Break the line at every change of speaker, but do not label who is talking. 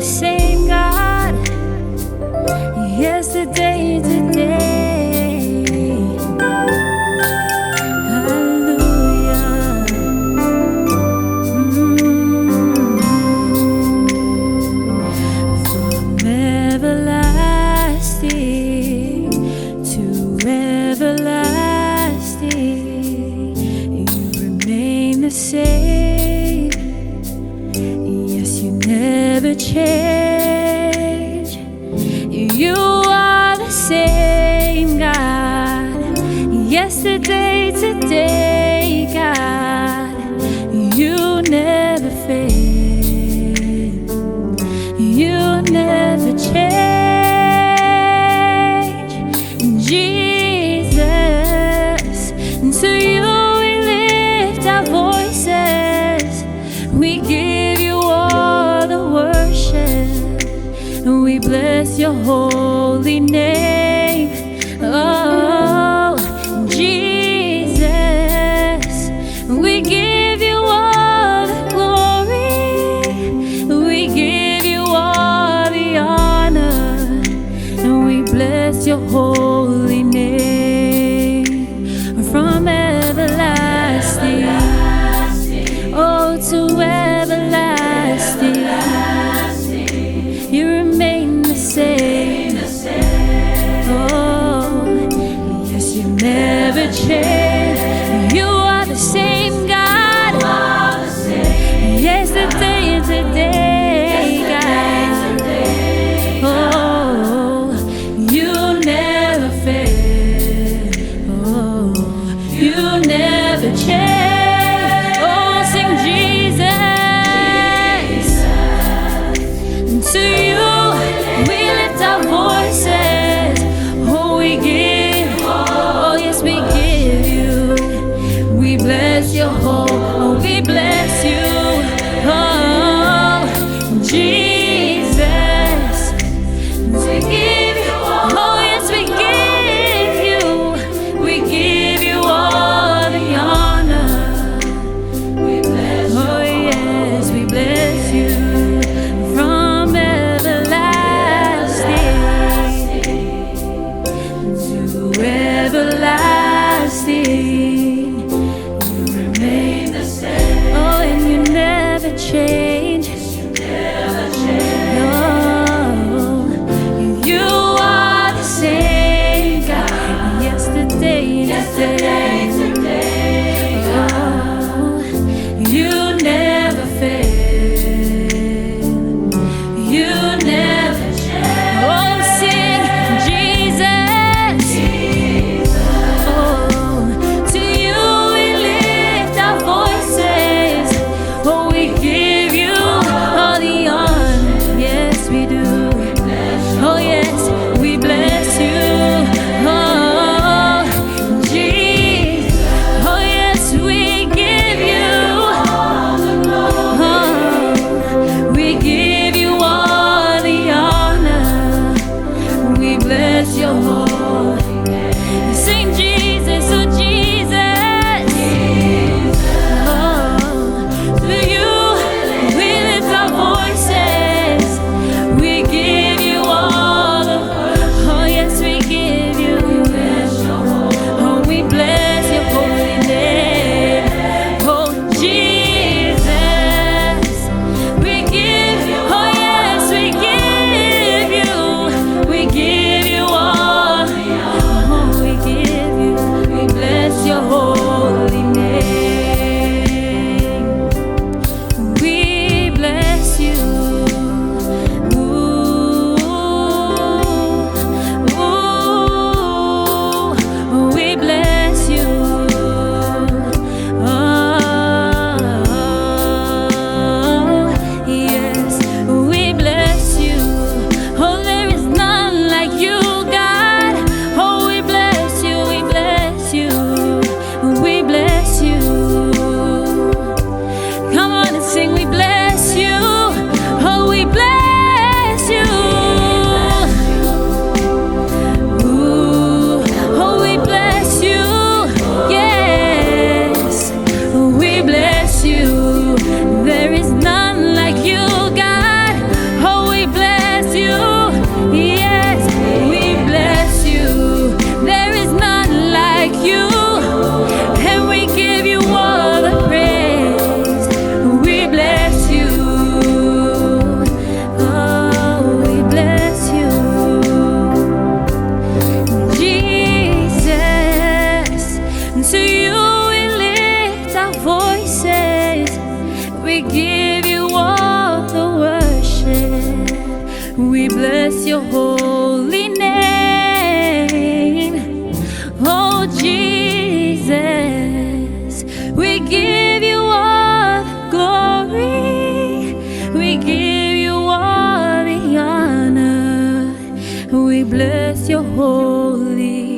same God, yesterday, today. Hallelujah. From everlasting to everlasting, you remain the same. Yes, you never change. You are the same God, yesterday, today, God. You never fail. You never change, Jesus. And to you we lift our voices. We give you all the worship, and we bless your holy name. Oh, Jesus, we give you all the glory. We give you all the honor, and we bless your holy name. From everlasting, oh, to everlasting, you remain the same. your holy name. Oh Jesus, we give you all the glory. We give you all the honor. We bless your holy